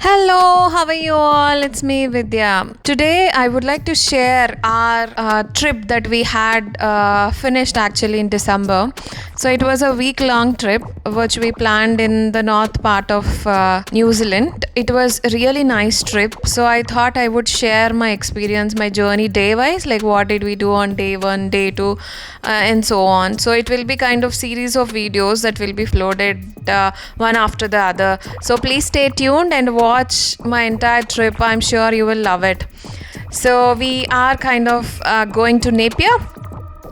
Hello, how are you all? It's me, Vidya. Today, I would like to share our trip that we had finished actually in December. So, it was a week-long trip which we planned in the north part of New Zealand. It was a really nice trip. So, I thought I would share my experience, my journey day-wise, like what did we do on day 1, day 2, and so on. So, it will be kind of series of videos that will be floated one after the other. So, please stay tuned and watch my entire trip. I'm sure you will love it. So we are kind of going to Napier.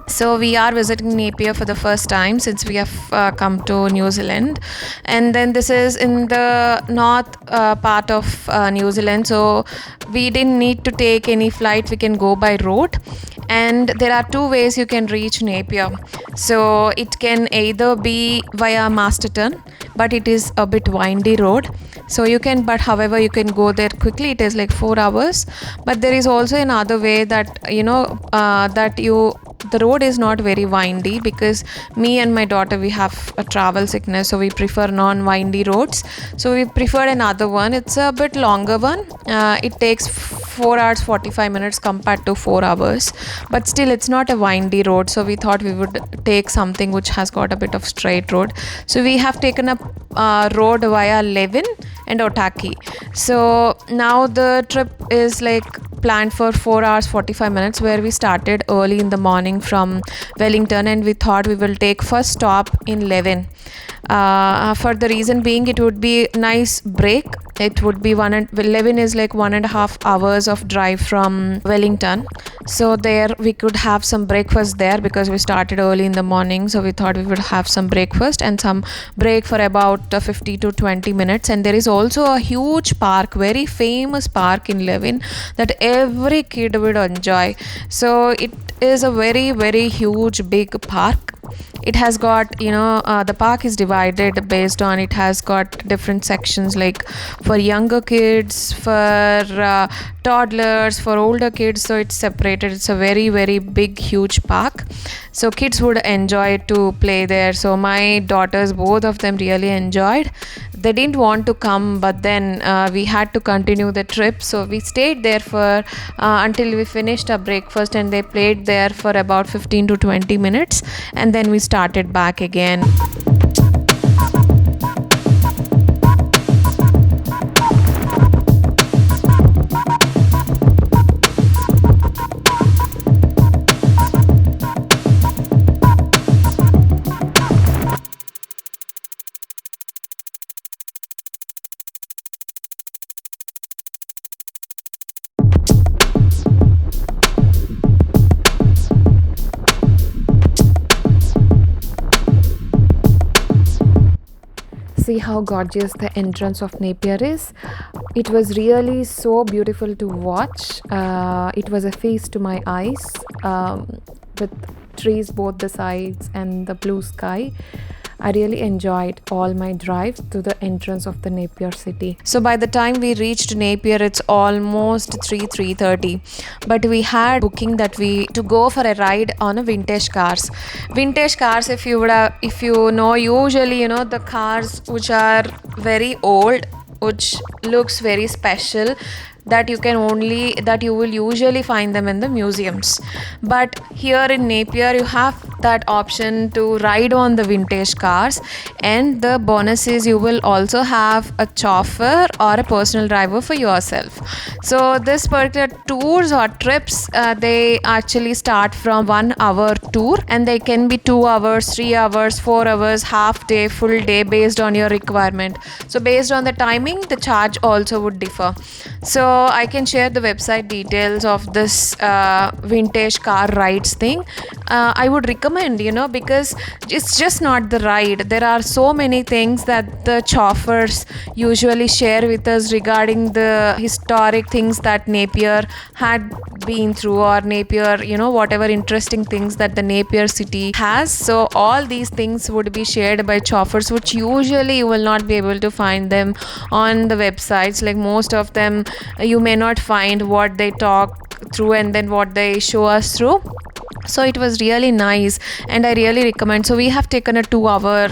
So we are visiting Napier for the first time since we have come to New Zealand, and then this is in the north part of New Zealand. So we didn't need to take any flight. We can go by road, and there are two ways you can reach Napier. So it can either be via Masterton, but it is a bit windy road. So you can, but however you can go there quickly. It is like 4 hours. But there is also another way that the road is not very windy, because me and my daughter, we have a travel sickness, so we prefer non-windy roads. So we preferred another one. It's a bit longer one. It takes 4 hours 45 minutes compared to 4 hours, but still it's not a windy road. So we thought we would take something which has got a bit of straight road. So we have taken a road via Levin and Otaki. So now the trip is like planned for 4 hours 45 minutes, where we started early in the morning from Wellington, and we thought we will take first stop in Levin. For the reason being, it would be nice break. It would be Levin is like 1.5 hours of drive from Wellington. So there we could have some breakfast there, because we started early in the morning. So we thought we would have some breakfast and some break for about 50 to 20 minutes. And there is also a huge park, very famous park in Levin, that every kid would enjoy. So it is a very, very huge big park. It has got, the park is divided based on, it has got different sections, like for younger kids, for toddlers, for older kids. So it's separated. It's a very, very big, huge park. So kids would enjoy to play there. So my daughters, both of them really enjoyed. They didn't want to come, but then we had to continue the trip. So we stayed there for until we finished our breakfast, and they played there for about 15 to 20 minutes, and then we started back again. See how gorgeous the entrance of Napier is. It was really so beautiful to watch. It was a feast to my eyes, with trees both the sides and the blue sky. I really enjoyed all my drives to the entrance of the Napier city. So by the time we reached Napier, it's almost 3:30. But we had booking that to go for a ride on a vintage cars. Vintage cars, if you know, usually, the cars which are very old, which looks very special, that you will usually find them in the museums. But here in Napier, you have that option to ride on the vintage cars, and the bonus is you will also have a chauffeur or a personal driver for yourself. So this particular tours or trips, they actually start from 1 hour tour, and they can be 2 hours, 3 hours, 4 hours, half day, full day, based on your requirement. So based on the timing, the charge also would differ. So I can share the website details of this vintage car rides thing. I would recommend, because it's just not the ride. There are so many things that the chauffeurs usually share with us regarding the historic things that Napier had been through, or Napier, whatever interesting things that the Napier city has. So all these things would be shared by chauffeurs, which usually you will not be able to find them on the websites. Like most of them, you may not find what they talk through and then what they show us through. So it was really nice, and I really recommend. So we have taken a 2 hour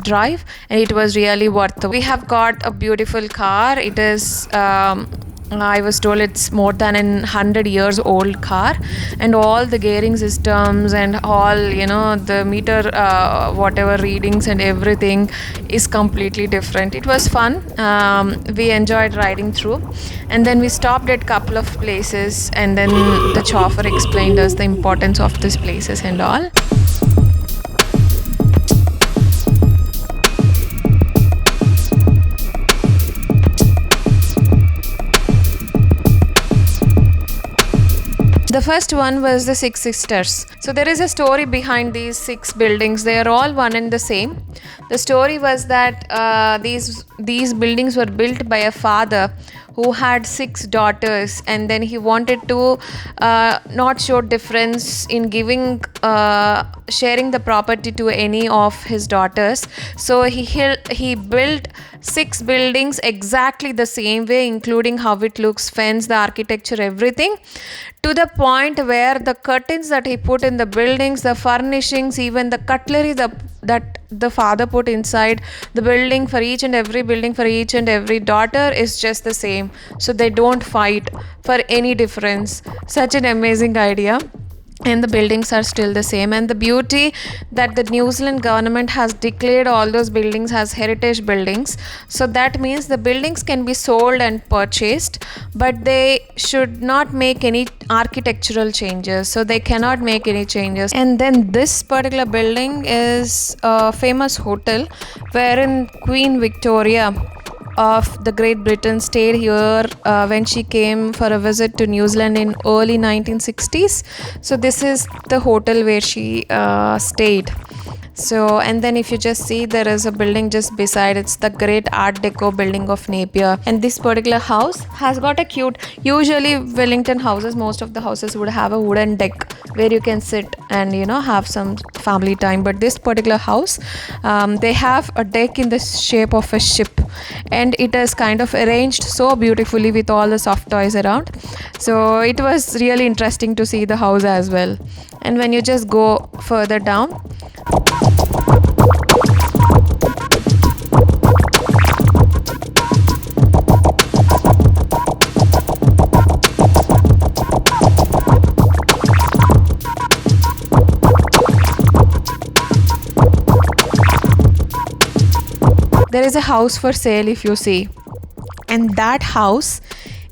drive, and it was really worth it. We have got a beautiful car. It is I was told it's more than 100 years old car, and all the gearing systems and all, the meter whatever readings and everything is completely different. It was fun. We enjoyed riding through, and then we stopped at couple of places, and then the chauffeur explained us the importance of these places and all. The first one was the Six Sisters. So there is a story behind these 6 buildings. They are all one and the same. The story was that these buildings were built by a father who had 6 daughters, and then he wanted to not show difference in sharing the property to any of his daughters. So he built 6 buildings exactly the same way, including how it looks, fence, the architecture, everything, to the point where the curtains that he put in the buildings, the furnishings, even the cutlery that the father put inside the building for each and every building for each and every daughter is just the same. So they don't fight for any difference. Such an amazing idea. And the buildings are still the same. And the beauty that the New Zealand government has declared all those buildings as heritage buildings. So that means the buildings can be sold and purchased, but they should not make any architectural changes. So they cannot make any changes. And then this particular building is a famous hotel wherein Queen Victoria of the Great Britain stayed here when she came for a visit to New Zealand in early 1960s. So this is the hotel where she stayed. So, and then if you just see, there is a building just beside. It's the Great Art Deco building of Napier, and this particular house has got a cute, usually Wellington houses, most of the houses would have a wooden deck where you can sit and have some family time. But this particular house, they have a deck in the shape of a ship, and it is kind of arranged so beautifully with all the soft toys around. So it was really interesting to see the house as well. And when you just go further down, there is a house for sale, if you see, and that house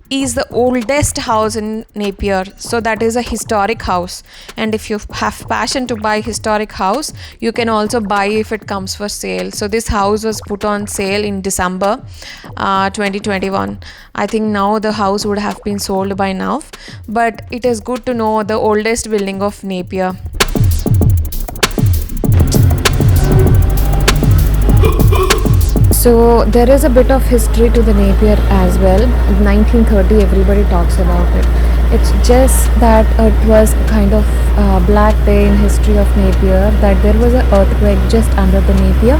is the oldest house in Napier. So that is a historic house, and if you have passion to buy historic house, you can also buy if it comes for sale. So this house was put on sale in December 2021. I think now the house would have been sold by now, but it is good to know the oldest building of Napier. So there is a bit of history to the Napier as well. In 1930, everybody talks about it. It's just that it was kind of a black day in history of Napier, that there was an earthquake just under the Napier.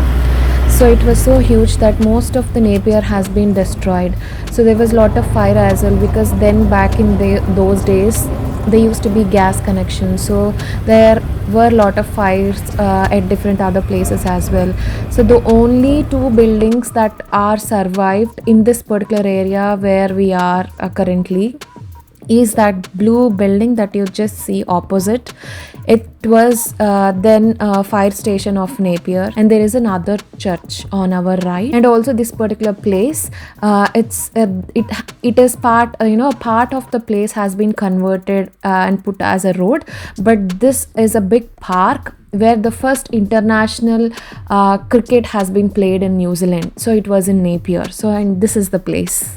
So it was so huge that most of the Napier has been destroyed. So there was a lot of fire as well, because then back in those days, there used to be gas connections, so there were a lot of fires at different other places as well. So the only 2 buildings that are survived in this particular area where we are currently is that blue building that you just see opposite. It was then a fire station of Napier, and there is another church on our right. And also this particular place, it is part part of the place has been converted and put as a road, but this is a big park where the first international cricket has been played in New Zealand. So it was in Napier. So, and this is the place.